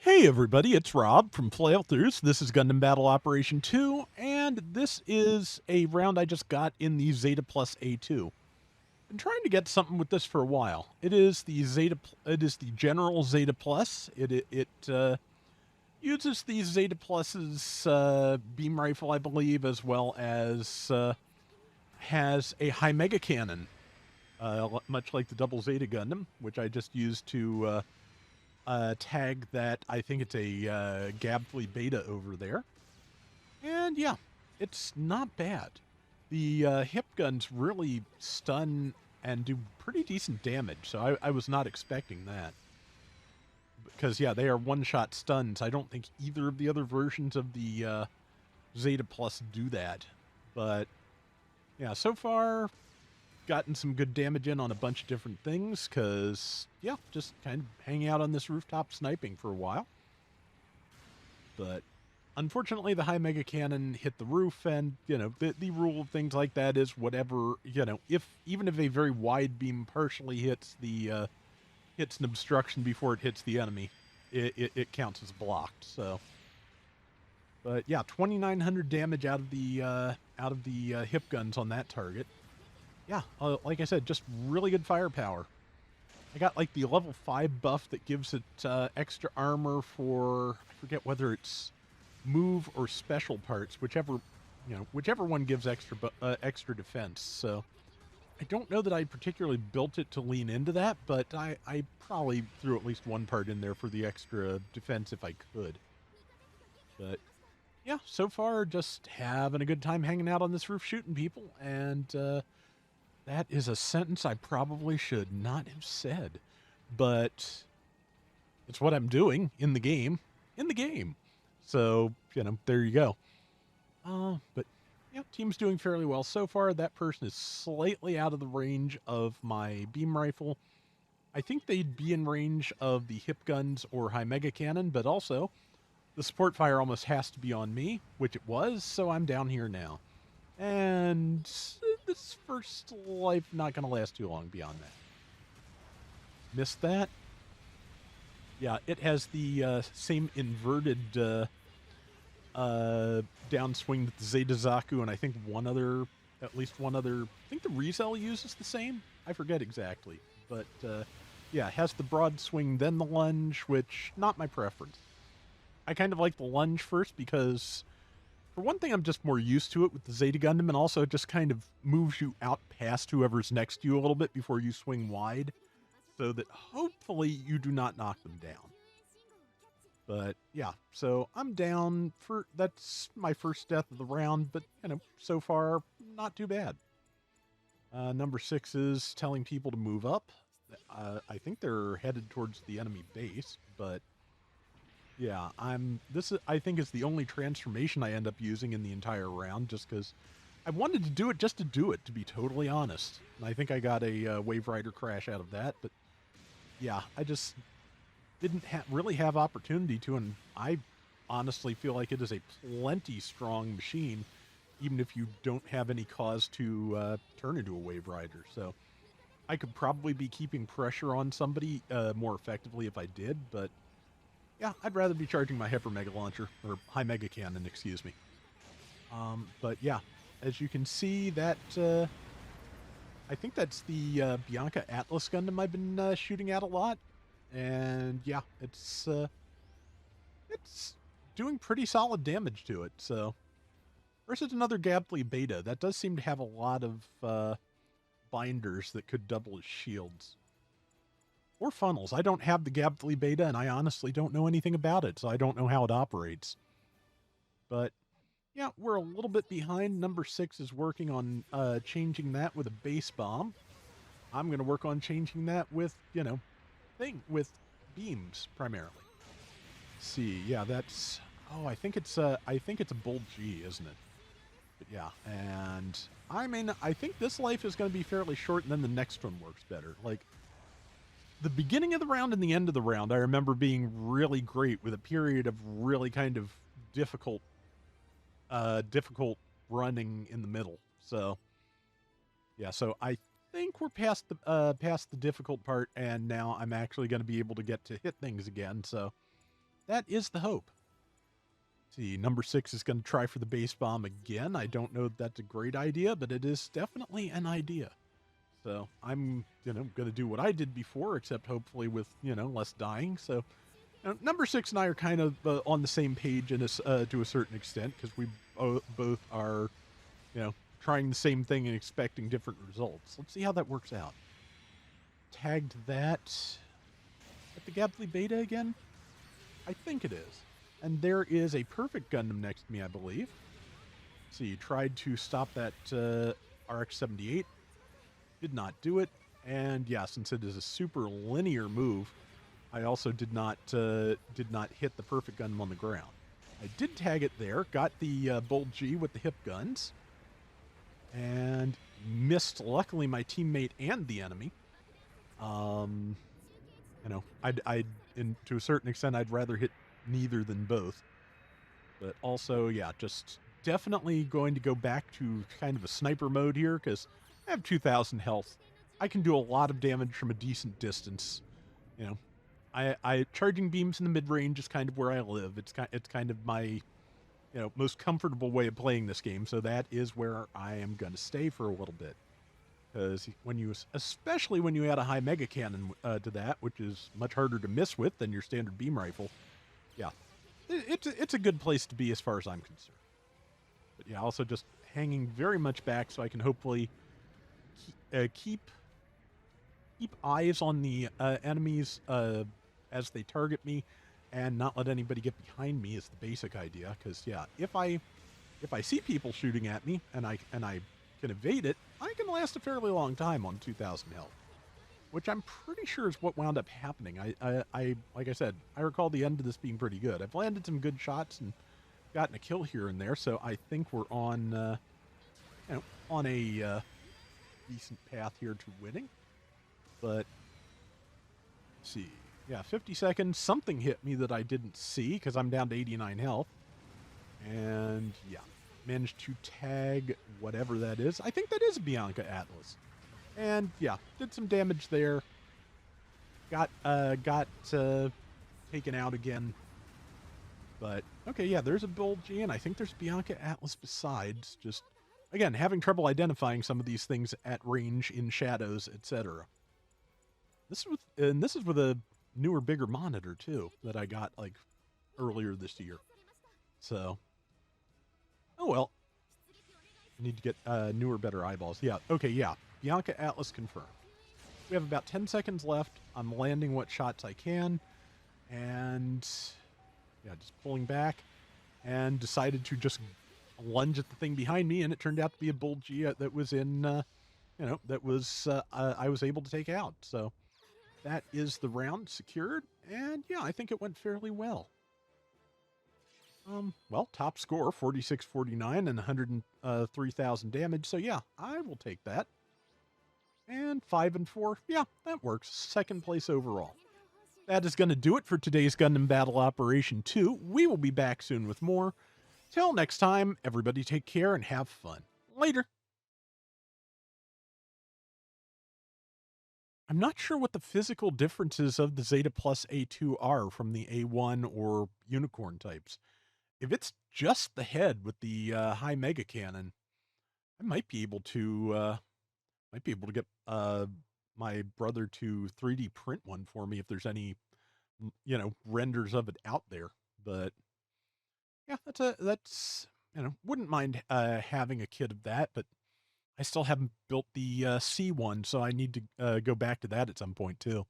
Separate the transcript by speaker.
Speaker 1: Hey everybody, it's Rob from Flailthroughs. This is Gundam Battle Operation 2, and this is a round I just got in the Zeta Plus A2. Been trying to get something with this for a while. It is the it is the General Zeta Plus. It uses the Zeta Plus's beam rifle, I believe, as well as has a high mega cannon, much like the Double Zeta Gundam, which I just used to tag that I think it's a Gabfly beta over there. And yeah, it's not bad. The hip guns really stun and do pretty decent damage, so I was not expecting that. Because, yeah, they are one-shot stuns. I don't think either of the other versions of the Zeta Plus do that. But, yeah, so far, gotten some good damage in on a bunch of different things because, yeah, just kind of hanging out on this rooftop sniping for a while. But unfortunately, the high mega cannon hit the roof, and, the rule of things like that is whatever, if even if a very wide beam partially hits hits an obstruction before it hits the enemy, it counts as blocked. So, but yeah, 2,900 damage out of the hip guns on that target. Yeah, like I said, just really good firepower. I got like the level 5 buff that gives it extra armor for, I forget whether it's move or special parts, whichever one gives extra defense. So I don't know that I particularly built it to lean into that, but I probably threw at least one part in there for the extra defense if I could. But yeah, so far just having a good time hanging out on this roof shooting people, and that is a sentence I probably should not have said, but it's what I'm doing in the game. In the game. So, there you go. But yeah, team's doing fairly well so far. That person is slightly out of the range of my beam rifle. I think they'd be in range of the hip guns or high mega cannon, but also the support fire almost has to be on me, which it was, so I'm down here now. And this first life not going to last too long beyond that. Missed that. Yeah, it has the same inverted downswing that the Zeta Zaku and I think at least one other, I think the Rizel uses the same. I forget exactly. But yeah, it has the broad swing, then the lunge, which not my preference. I kind of like the lunge first because, for one thing, I'm just more used to it with the Zeta Gundam, and also it just kind of moves you out past whoever's next to you a little bit before you swing wide, so that hopefully you do not knock them down. But yeah, so I'm down for, that's my first death of the round, but so far not too bad. Number 6 is telling people to move up. I think they're headed towards the enemy base, but yeah, I think is the only transformation I end up using in the entire round, just because I wanted to do it just to do it, to be totally honest. And I think I got a Wave Rider crash out of that, but yeah, I just didn't really have opportunity to, and I honestly feel like it is a plenty strong machine, even if you don't have any cause to turn into a Wave Rider. So I could probably be keeping pressure on somebody more effectively if I did, but yeah, I'd rather be charging my Hyper Mega Launcher, or High Mega Cannon, excuse me. But yeah, as you can see, that I think that's the Bianca Atlas Gundam I've been shooting at a lot, and yeah, it's doing pretty solid damage to it. So versus another Gabfly Beta, that does seem to have a lot of binders that could double as shields. Or funnels. I don't have the Gabfly Beta, and I honestly don't know anything about it, so I don't know how it operates. But yeah, we're a little bit behind. Number 6 is working on changing that with a base bomb. I'm going to work on changing that with, with beams primarily. Let's see, yeah, that's, oh, I think it's a Bold G, isn't it? But yeah, and I think this life is going to be fairly short, and then the next one works better. Like, the beginning of the round and the end of the round, I remember being really great, with a period of really kind of difficult difficult running in the middle. So yeah, so I think we're past the difficult part, and now I'm actually going to be able to get to hit things again. So That is the hope. See, number 6 is going to try for the base bomb again. I don't know if that's a great idea, but it is definitely an idea. So I'm, going to do what I did before, except hopefully with, less dying. So number 6 and I are kind of on the same page to a certain extent, because we both are, trying the same thing and expecting different results. Let's see how that works out. Tagged that at the Gably Beta again? I think it is. And there is a perfect Gundam next to me, I believe. See, tried to stop that RX-78. Did not do it. And yeah, since it is a super linear move, I also did not hit the perfect Gundam on the ground. I did tag it there, got the Bold G with the hip guns, and missed, luckily, my teammate and the enemy. To a certain extent, I'd rather hit neither than both. But also, yeah, just definitely going to go back to kind of a sniper mode here, because I have 2,000 health. I can do a lot of damage from a decent distance. I charging beams in the mid-range is kind of where I live. It's kind of my, most comfortable way of playing this game, so that is where I am going to stay for a little bit. Because especially when you add a high mega cannon to that, which is much harder to miss with than your standard beam rifle, yeah, it's a good place to be as far as I'm concerned. But yeah, also just hanging very much back so I can hopefully keep eyes on the enemies as they target me, and not let anybody get behind me is the basic idea. Because yeah, if I see people shooting at me and I can evade it, I can last a fairly long time on 2,000 health, which I'm pretty sure is what wound up happening. I like I said, I recall the end of this being pretty good. I've landed some good shots and gotten a kill here and there, so I think we're on on a decent path here to winning. But let's see. Yeah, 50 seconds. Something hit me that I didn't see because I'm down to 89 health. And yeah, managed to tag whatever that is. I think that is Bianca Atlas. And yeah, did some damage there. Got taken out again. But okay, yeah, there's a Bold G, and I think there's Bianca Atlas besides. Just again, having trouble identifying some of these things at range, in shadows, etc. This is with a newer, bigger monitor too that I got like earlier this year. So, oh well. I need to get newer, better eyeballs. Yeah. Okay. Yeah. Bianca Atlas confirmed. We have about 10 seconds left. I'm landing what shots I can, and yeah, just pulling back, and decided to just lunge at the thing behind me, and it turned out to be a Bold G that was in, I was able to take out. So that is the round secured, and yeah, I think it went fairly well. Well, top score 46-49 and 103,000 damage. So yeah, I will take that. And 5 and 4, yeah, that works. Second place overall. That is going to do it for today's Gundam Battle Operation 2. We will be back soon with more. Till next time, everybody take care and have fun. Later. I'm not sure what the physical differences of the Zeta Plus A2 are from the A1 or Unicorn types. If it's just the head with the high mega cannon, I might be able to get my brother to 3D print one for me if there's any renders of it out there. But yeah, that's wouldn't mind having a kit of that, but I still haven't built the C1, so I need to go back to that at some point too.